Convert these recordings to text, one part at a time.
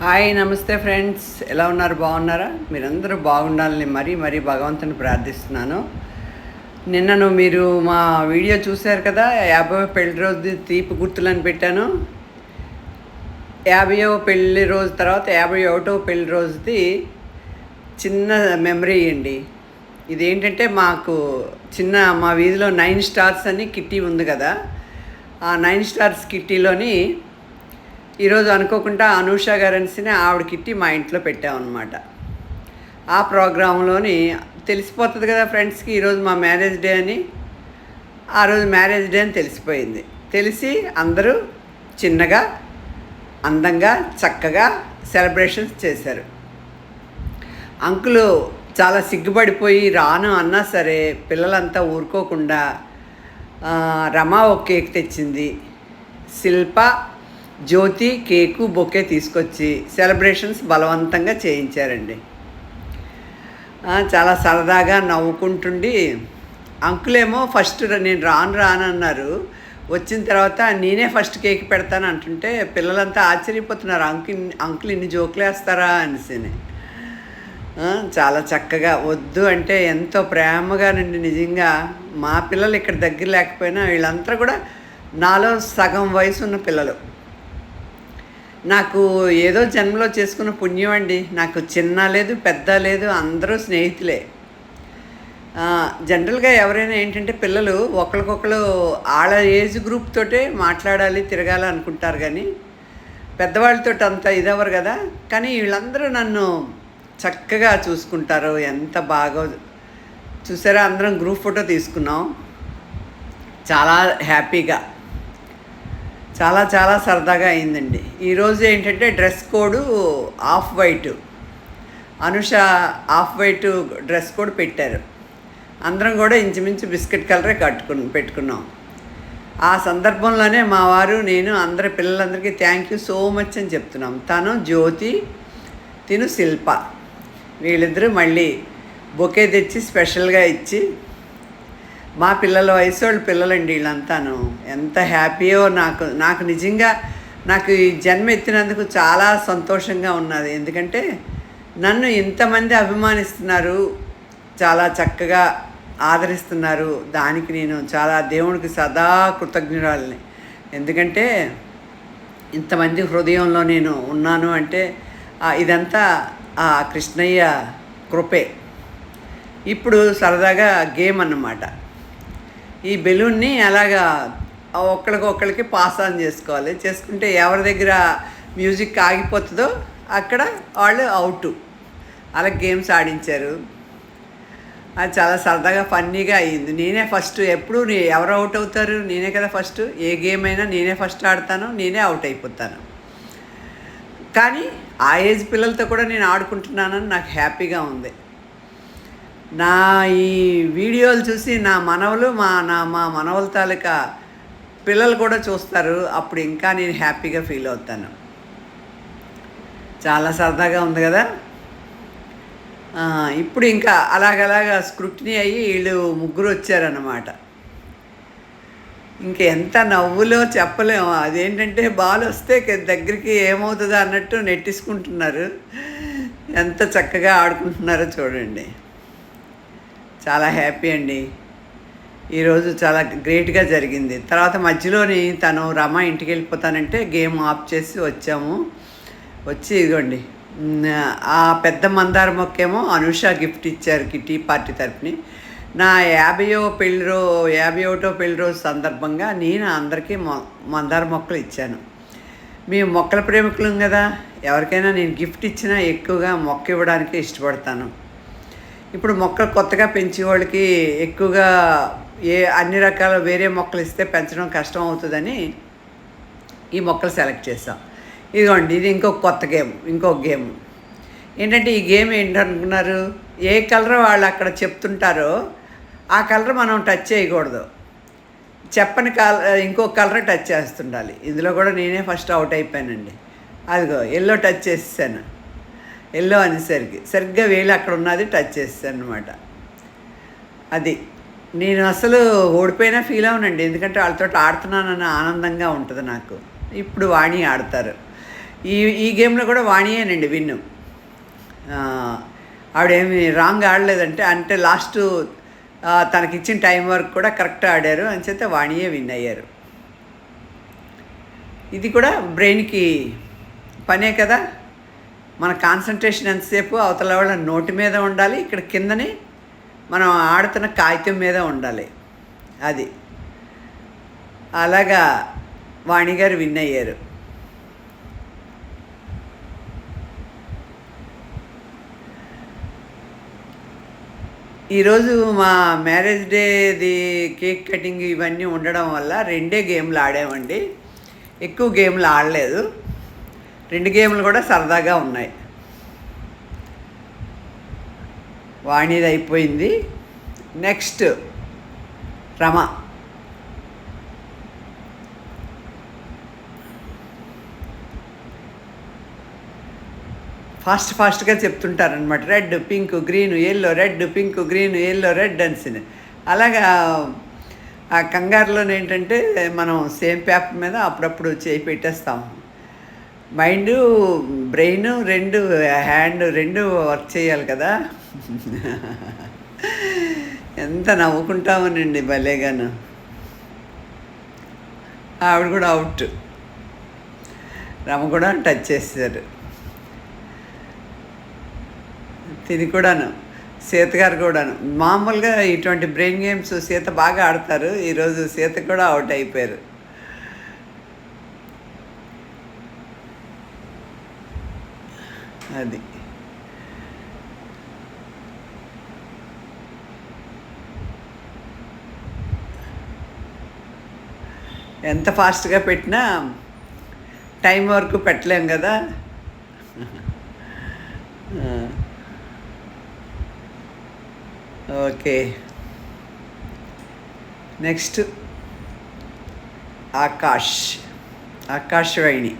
Hi నమస్తే friends, ఎలా ఉన్నారు? బాగున్నారా? మీరందరూ బాగుండాలని మరీ భగవంతుని ప్రార్థిస్తున్నాను. నిన్నను మీరు మా వీడియో చూశారు కదా, 50వ పెళ్లి రోజుది తీపి గుర్తులని పెట్టాను. 50వ పెళ్లి రోజు తర్వాత 51వ పెళ్లి రోజుది చిన్న మెమరీ అండి. ఇదేంటంటే మాకు మా వీధిలో 9 స్టార్స్ అని కిట్టీ ఉంది కదా, ఆ 9 స్టార్స్ కిట్టీలోని ఈరోజు అనుకోకుండా అనూష గారనిసిని ఆవిడ కిట్టి మా ఇంట్లో పెట్టామన్నమాట. ఆ ప్రోగ్రాంలోని తెలిసిపోతుంది కదా ఫ్రెండ్స్కి, ఈరోజు మా మ్యారేజ్ డే అని. ఆ రోజు మ్యారేజ్ డే అని తెలిసిపోయింది. తెలిసి అందరూ చిన్నగా అందంగా చక్కగా సెలబ్రేషన్స్ చేశారు. అంకులు చాలా సిగ్గుపడిపోయి రాను అన్నా సరే పిల్లలంతా ఊరుకోకుండా రమ ఒక కేక్ తెచ్చింది, శిల్ప జ్యోతి కేకు బొకే తీసుకొచ్చి సెలబ్రేషన్స్ బలవంతంగా చేయించారండి. చాలా సరదాగా నవ్వుకుంటుండి అంకులేమో ఫస్ట్ నేను రాను అన్నారు. వచ్చిన తర్వాత నేనే ఫస్ట్ కేక్ పెడతాను అంటుంటే పిల్లలంతా ఆశ్చర్యపోతున్నారు, అంకుల్ ఇన్ని జోకులు వేస్తారా అనేసి. చాలా చక్కగా వద్దు అంటే ఎంతో ప్రేమగా నుండి నిజంగా మా పిల్లలు ఇక్కడ దగ్గర లేకపోయినా వీళ్ళంతా కూడా నాలో సగం వయసు ఉన్న పిల్లలు. నాకు ఏదో జన్మలో చేసుకున్న పుణ్యం అండి. నాకు చిన్న లేదు పెద్ద లేదు, అందరూ స్నేహితులే. జనరల్గా ఎవరైనా ఏంటంటే పిల్లలు ఒకరికొకరు వాళ్ళ ఏజ్ గ్రూప్ తోటే మాట్లాడాలి తిరగాలి అనుకుంటారు, కానీ పెద్దవాళ్ళతో అంత ఇదవరు కదా. కానీ వీళ్ళందరూ నన్ను చక్కగా చూసుకుంటారు. ఎంత బాగా చూసారా, అందరం గ్రూప్ ఫోటో తీసుకున్నాం. చాలా హ్యాపీగా చాలా సరదాగా అయిందండి. ఈరోజు ఏంటంటే dress code off white, Anusha off white dress code పెట్టారు. అందరం కూడా ఇంచుమించు బిస్కెట్ కలరే పెట్టుకున్నాం. ఆ సందర్భంలోనే మా వారు నేను అందరి పిల్లలందరికీ థ్యాంక్ యూ సో మచ్ అని చెప్తున్నాం. తను జ్యోతి, తిను శిల్ప, వీళ్ళిద్దరూ మళ్ళీ బొకే తెచ్చి స్పెషల్గా ఇచ్చి, మా పిల్లల వయసు వాళ్ళు పిల్లలండి వీళ్ళంతాను. ఎంత హ్యాపీయో నాకు నిజంగా నాకు ఈ జన్మ ఎత్తినందుకు చాలా సంతోషంగా ఉన్నది. ఎందుకంటే నన్ను ఇంతమంది అభిమానిస్తున్నారు, చాలా చక్కగా ఆదరిస్తున్నారు. దానికి నేను చాలా దేవుడికి సదా కృతజ్ఞురాలని. ఎందుకంటే ఇంతమంది హృదయంలో నేను ఉన్నాను అంటే ఇదంతా ఆ కృష్ణయ్య కృపే. ఇప్పుడు సరదాగా గేమ్ అన్నమాట. ఈ బెలూన్ని అలాగా ఒక్కడికొక్కడికి పాస్ ఆన్ చేసుకోవాలి. చేసుకుంటే ఎవరి దగ్గర మ్యూజిక్ ఆగిపోతుందో అక్కడ వాళ్ళు అవుట్. అలా గేమ్స్ ఆడించారు. అది చాలా సరదాగా ఫన్నీగా అయ్యింది. నేనే ఫస్ట్, ఎప్పుడు ఎవరు అవుట్ అవుతారు? నేనే కదా ఫస్ట్. ఏ గేమ్ అయినా నేనే ఫస్ట్ ఆడతాను, నేనే అవుట్ అయిపోతాను. కానీ ఆ ఏజ్ పిల్లలతో కూడా నేను ఆడుకుంటున్నానని నాకు హ్యాపీగా ఉంది. నా ఈ వీడియోలు చూసి నా మనవలు మా మనవల తాలూకా పిల్లలు కూడా చూస్తారు. అప్పుడు ఇంకా నేను హ్యాపీగా ఫీల్ అవుతాను. చాలా సరదాగా ఉంది కదా. ఇప్పుడు ఇంకా అలాగలాగా స్క్రూటినీ అయ్యి వీళ్ళు ముగ్గురు వచ్చారన్నమాట. ఇంకెంత నవ్వులో చెప్పలేము. అదేంటంటే బాల్ వస్తే దగ్గరికి ఏమవుతుందో అన్నట్టు నెట్టేసుకుంటున్నారు. ఎంత చక్కగా ఆడుకుంటున్నారో చూడండి. చాలా హ్యాపీ అండి. ఈరోజు చాలా గ్రేట్గా జరిగింది. తర్వాత మధ్యలోని తను రమ ఇంటికి వెళ్ళిపోతానంటే గేమ్ ఆఫ్ చేసి వచ్చాము. వచ్చి ఇదిగోండి ఆ పెద్ద మందార మొక్కేమో అనుష గిఫ్ట్ ఇచ్చారు కిటీ పార్టీ తరపుని. నా 51వ పెళ్లి రోజు సందర్భంగా నేను అందరికీ మందార మొక్కలు ఇచ్చాను. మేము మొక్కల ప్రేమికులం కదా, ఎవరికైనా నేను గిఫ్ట్ ఇచ్చినా ఎక్కువగా మొక్క ఇవ్వడానికి ఇష్టపడతాను. ఇప్పుడు మొక్కలు కొత్తగా పెంచే వాళ్ళకి ఎక్కువగా అన్ని రకాల వేరే మొక్కలు ఇస్తే పెంచడం కష్టం అవుతుందని ఈ మొక్కలు సెలెక్ట్ చేసాం. ఇదిగోండి, ఇది ఇంకొక గేమ్ ఏంటంటే ఈ గేమ్ ఏంటనుకున్నారు, ఏ కలర్ వాళ్ళు అక్కడ చెప్తుంటారో ఆ కలర్ మనం టచ్ చేయకూడదు. చెప్పని ఇంకొక కలర్ టచ్ చేస్తుండాలి. ఇందులో కూడా నేనే ఫస్ట్ అవుట్ అయిపోయానండి. అదిగో ఎల్లో టచ్ చేసేసాను. ఎల్లో అనేసరికి సరిగ్గా వేలు అక్కడ ఉన్నది టచ్ చేస్తాను అనమాట. అది నేను అసలు ఓడిపోయినా ఫీల్ అవునండి, ఎందుకంటే వాళ్ళతో ఆడుతున్నానన్న ఆనందంగా ఉంటుంది నాకు. ఇప్పుడు వాణి ఆడతారు. ఈ ఈ గేమ్లో కూడా వాణియేనండి విన్ను. ఆవిడేమి రాంగ్ ఆడలేదంటే అంటే లాస్ట్ తనకిచ్చిన టైం వరకు కూడా కరెక్ట్ ఆడారు అని చేత వాణియే విన్ అయ్యారు. ఇది కూడా బ్రెయిన్కి పనే కదా. మన కాన్సన్ట్రేషన్ ఎంతసేపు అవతల వాళ్ళ నోటి మీద ఉండాలి, ఇక్కడ కిందని మనం ఆడుతున్న కాగితం మీద ఉండాలి. అది అలాగా వాణి గారు విన్ అయ్యారు. ఈరోజు మా మ్యారేజ్ డేది కేక్ కటింగ్ ఇవన్నీ ఉండడం వల్ల 2 గేమ్లు ఆడామండి. ఎక్కువ గేమ్లు ఆడలేదు. 2 గేమ్లు కూడా సరదాగా ఉన్నాయి. వాణిది అయిపోయింది. నెక్స్ట్ రమ. ఫాస్ట్గా చెప్తుంటారనమాట. Red, pink, green, yellow, red, pink, green, yellow, red అని. అలాగా ఆ కంగారులో ఏంటంటే మనం సేమ్ పేపర్ మీద అప్పుడప్పుడు చేయి పెట్టేస్తాం. మైండ్, బ్రెయిన్ 2, హ్యాండ్ 2 వర్క్ చేయాలి కదా. ఎంత నవ్వుకుంటామోనండి భలేగాను. ఆవిడ కూడా అవుట్. రమ కూడా టచ్ చేశారు. తిని కూడాను, సీత గారు కూడాను. మామూలుగా ఇటువంటి బ్రెయిన్ గేమ్స్ సీత బాగా ఆడతారు. ఈరోజు సీత కూడా అవుట్ అయిపోయారు. అది ఎంత ఫాస్ట్గా పెట్టినా టైం వరకు పెట్టలేం కదా. Okay, next Akashvani.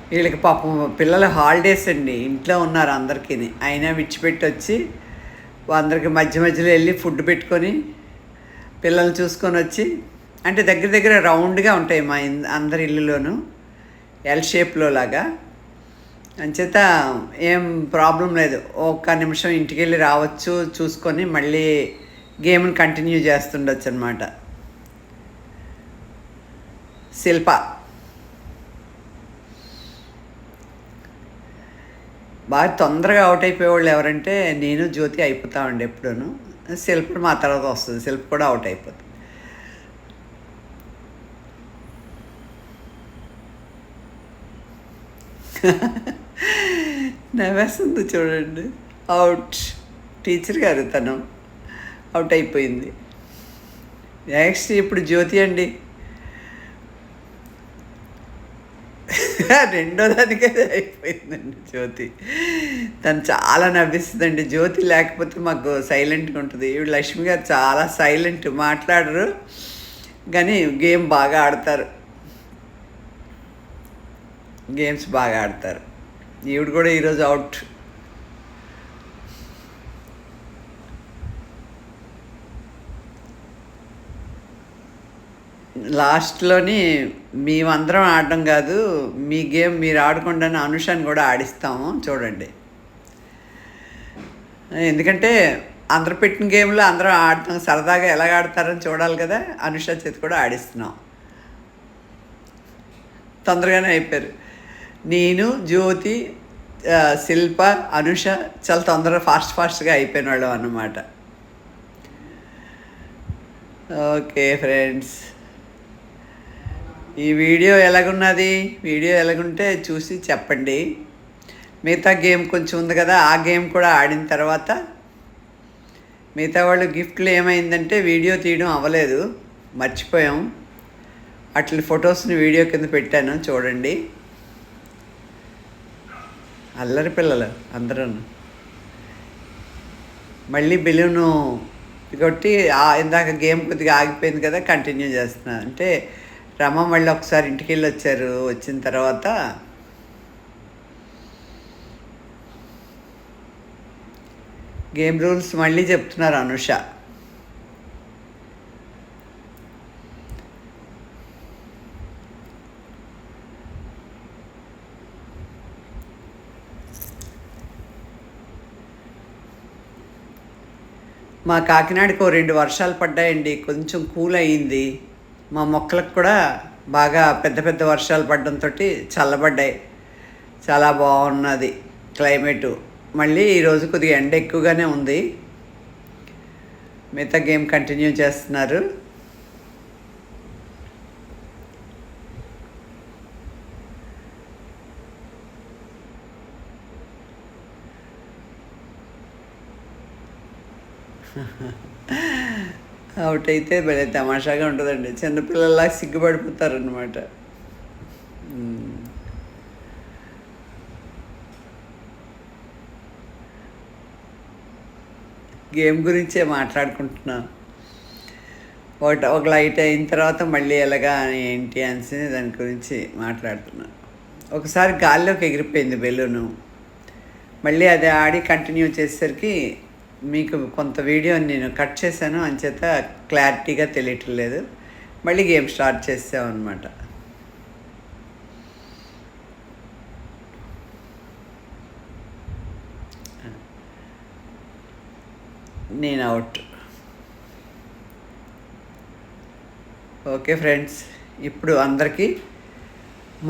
వీళ్ళకి పాపం పిల్లల హాలిడేస్ అండి, ఇంట్లో ఉన్నారు అందరికీ. అయినా విడిచిపెట్టి వచ్చి అందరికి మధ్య మధ్యలో వెళ్ళి ఫుడ్ పెట్టుకొని పిల్లల్ని చూసుకొని వచ్చి, అంటే దగ్గర దగ్గర రౌండ్గా ఉంటాయి మా అందరి ఇల్లులోనూ, ఎల్ షేప్లో లాగా. అంచేత ఏం ప్రాబ్లం లేదు. ఒక్క నిమిషం ఇంటికి వెళ్ళి రావచ్చు, చూసుకొని మళ్ళీ గేమ్ని కంటిన్యూ చేస్తుండొచ్చు అనమాట. శిల్ప బాగా తొందరగా అవుట్ అయిపోయేవాళ్ళు ఎవరంటే నేను, జ్యోతి అయిపోతామండి ఎప్పుడూను. శిల్ప మా తర్వాత వస్తుంది. శిల్ప కూడా అవుట్ అయిపోతుంది. నవ్వేస్తుంది చూడండి. అవుట్. టీచర్ గారు తను అవుట్ అయిపోయింది. నెక్స్ట్ ఇప్పుడు జ్యోతి అండి. రెండో దానికే అయిపోయిందండి జ్యోతి. తను చాలా నవ్విస్తుందండి. జ్యోతి లేకపోతే మాకు సైలెంట్గా ఉంటుంది. ఈవిడ లక్ష్మి గారు చాలా సైలెంట్, మాట్లాడరు కానీ గేమ్ బాగా ఆడతారు. గేమ్స్ బాగా ఆడతారు. ఈవిడ కూడా ఈరోజు అవుట్. లాస్ట్లోని మేమందరం ఆడడం కాదు, మీ గేమ్ మీరు ఆడకుండా అనుషాని కూడా ఆడిస్తాము చూడండి. ఎందుకంటే అందరు పెట్టిన గేమ్లో అందరం ఆడతాం, సరదాగా ఎలాగ ఆడతారని చూడాలి కదా. అనుష చేతి కూడా ఆడిస్తున్నాం. తొందరగానే అయిపోయారు. నేను, జ్యోతి, శిల్ప, అనుష చాలా తొందరగా ఫాస్ట్గా అయిపోయిన వాళ్ళం అన్నమాట. ఓకే ఫ్రెండ్స్, ఈ వీడియో ఎలాగున్నది? వీడియో ఎలాగుంటే చూసి చెప్పండి. మిగతా గేమ్ కొంచెం ఉంది కదా, ఆ గేమ్ కూడా ఆడిన తర్వాత మిగతా వాళ్ళు గిఫ్ట్లు ఏమైందంటే వీడియో తీయడం అవ్వలేదు, మర్చిపోయాం. అట్ల ఫొటోస్ని వీడియో కింద పెట్టాను చూడండి. అల్లరి పిల్లలు అందరూ. మళ్ళీ బెలూను కొట్టి ఇందాక గేమ్ కొద్దిగా ఆగిపోయింది కదా, కంటిన్యూ చేస్తున్నాను. అంటే రమ మళ్ళీ ఒకసారి ఇంటికి వెళ్ళి వచ్చారు. వచ్చిన తర్వాత గేమ్ రూల్స్ మళ్ళీ చెప్తున్నారు అనుష. మా కాకినాడకి ఓ 2 వర్షాలు పడ్డాయండి. కొంచెం కూల్ అయింది. మా మొక్కలకు కూడా బాగా పెద్ద పెద్ద వర్షాలు పడడంతో చల్లబడ్డాయి. చాలా బాగున్నది క్లైమేటు. మళ్ళీ ఈరోజు కొద్దిగా ఎండ ఎక్కువగానే ఉంది. మిగతా గేమ్ కంటిన్యూ చేస్తున్నారు. అవుట్ అయితే భలే తమాషాగా ఉంటుందండి. చిన్నపిల్లల్లా సిగ్గుపడిపోతారనమాట. గేమ్ గురించే మాట్లాడుకుంటున్నాం. ఒక లైట్ అయిన తర్వాత మళ్ళీ ఎలాగా ఏంటి అని దాని గురించి మాట్లాడుతున్నాను. ఒకసారి గాల్లోకి ఎగిరిపోయింది బెలూను. మళ్ళీ అది ఆడి కంటిన్యూ చేసేసరికి మీకు కొంత వీడియోని నేను కట్ చేశాను, అంచేత క్లారిటీగా తెలియటం లేదు. మళ్ళీ గేమ్ స్టార్ట్ చేసామన్నమాట. నేను అవుట్. ఓకే ఫ్రెండ్స్, ఇప్పుడు అందరికీ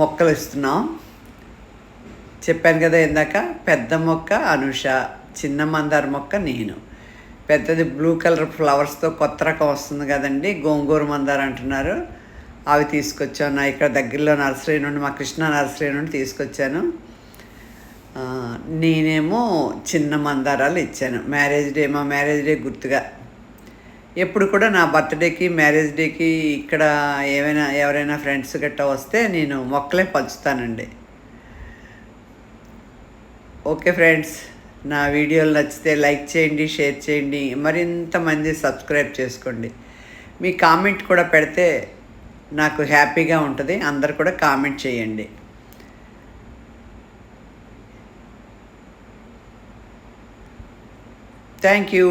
మొక్కలు ఇస్తున్నాం. చెప్పాను కదా ఇందాక, పెద్ద మొక్క అనుష, చిన్న మందార మొక్క నేను. పెద్దది బ్లూ కలర్ ఫ్లవర్స్తో కొత్త రకం వస్తుంది కదండి, గోంగూర మందార అంటున్నారు. అవి తీసుకొచ్చాను. ఇక్కడ దగ్గరలో నర్సరీ నుండి, మా కృష్ణ నర్సరీ నుండి తీసుకొచ్చాను. నేనేమో చిన్న మందారాలు ఇచ్చాను మా మ్యారేజ్ డే గుర్తుగా. ఎప్పుడు కూడా నా బర్త్డేకి, మ్యారేజ్ డేకి ఇక్కడ ఎవరైనా ఫ్రెండ్స్ గట్టా వస్తే నేను మొక్కలే పంచుతానండి. ఓకే ఫ్రెండ్స్, నా వీడియోలు నచ్చితే లైక్ చేయండి, షేర్ చేయండి, మరింతమంది సబ్స్క్రైబ్ చేసుకోండి. మీ కామెంట్ కూడా పెడితే నాకు హ్యాపీగా ఉంటుంది. అందరు కూడా కామెంట్ చేయండి. Thank you.